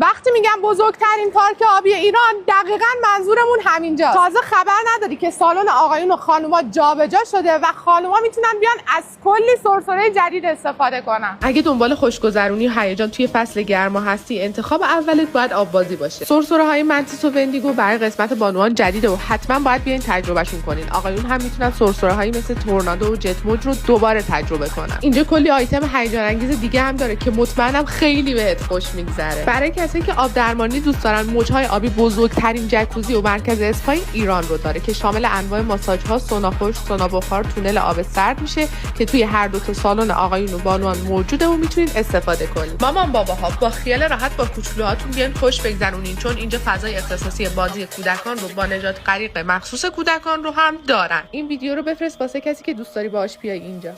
وقتی میگم بزرگترین پارک آبی ایران دقیقاً منظورمون همینجاست. تازه خبر نداری که سالن آقایون و خانوما جابجا شده و خانوما میتونن بیان از کلی سرسره جدید استفاده کنن. اگه دنبال خوشگذرونی و هیجان توی فصل گرما هستی، انتخاب اولت باید آب‌بازی باشه. سرسره های منتیس و وندیگو برای قسمت بانوان جدیده و حتما باید بیاین تجربهشون کنین. آقایون هم میتونن سرسره هایی مثل تورنادو و جت موج رو دوباره تجربه کنن. اینجا کلی آیتم هیجان انگیز دیگه هم داره که مطمئنم خیلی بهت خوش میگذره. برای کسایی که آب درمانی دوست دارن، موج‌های آبی بزرگترین جکوزی و مرکز اسپای ایران رو داره که شامل انواع ماساژها، سونا خشک، سونا بخار، تونل آب سرد میشه که توی هر دو تا سالن آقایون و بانوان موجوده و میتونین استفاده کنید. مامان باباها با خیال راحت با کوچولوهاتون بیان خوش بگذرونین، چون اینجا فضای اختصاصی بازی کودکان رو با نجات غریق مخصوص کودکان رو هم دارن. این ویدیو رو بفرست واسه کسی که دوست داری باهاش بیای اینجا.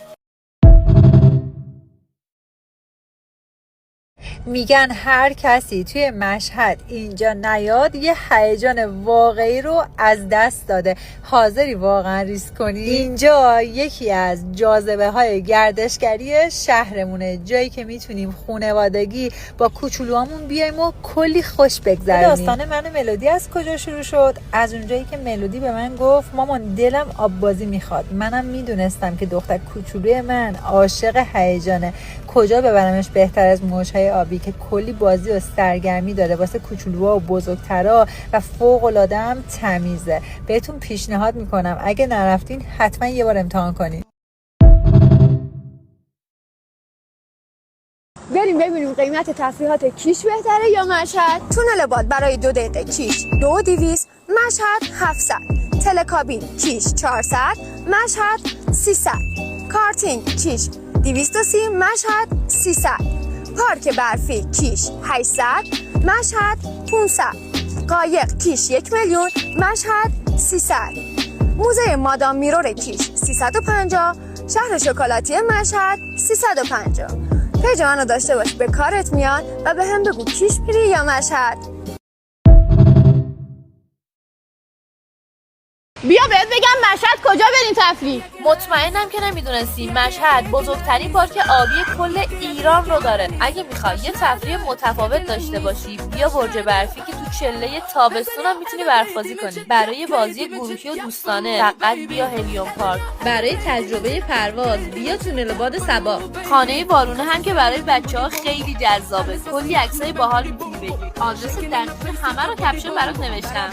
میگن هر کسی توی مشهد اینجا نیاد یه هیجان واقعی رو از دست داده. حاضری واقعا ریسک کنی؟ اینجا یکی از جاذبه های گردشگری شهرمونه، جایی که میتونیم خانوادگی با کوچولوامون بیایم و کلی خوش بگذرونیم. داستان من و ملودی از کجا شروع شد؟ از اونجایی که ملودی به من گفت مامان دلم آب بازی میخواد. منم میدونستم که دختر کوچولوی من عاشق هیجانه. کجا ببرمش بهتر از موج‌های آبی که کلی بازی و سرگرمی داره واسه کوچولوها و بزرگترا و فوق‌العاده هم تمیزه. بهتون پیشنهاد میکنم اگه نرفتین حتما یه بار امتحان کنین. بریم ببینیم قیمت تفریحات کیش بهتره یا مشهد؟ تونل باد برای 2 دقیقه کیش 2200، مشهد 700. تلکابین کیش 400، مشهد 300. کارتینگ کیش 230، مشهد 300. پارک برفی کیش 800، مشهد 500. قایق کیش 1,000,000، مشهد 300. موزه مادام میرور کیش 350، شهر شکلاتی مشهد 350. پیج منو داشته باش، به کارت میاد و به هم بگو کیش میری یا مشهد. بیا بهت بگم مشهد کجا بریم تفریح. مطمئنم که نمیدونستی مشهد بزرگترین پارک آبی کل ایران رو داره. اگه میخوای یه تفریح متفاوت داشته باشی، بیا برج برفی که تو چله تابستون هم میتونی برف‌بازی کنی. برای بازی گروهی و دوستانه فقط بیا هلیوم پارک. برای تجربه پرواز بیا تونل باد صبا. خانه بارونه هم که برای بچه‌ها خیلی جذابه. کلی عکسای باحال میتونی بگیری. آدرس دقیق همه رو کپشن برات نوشتم.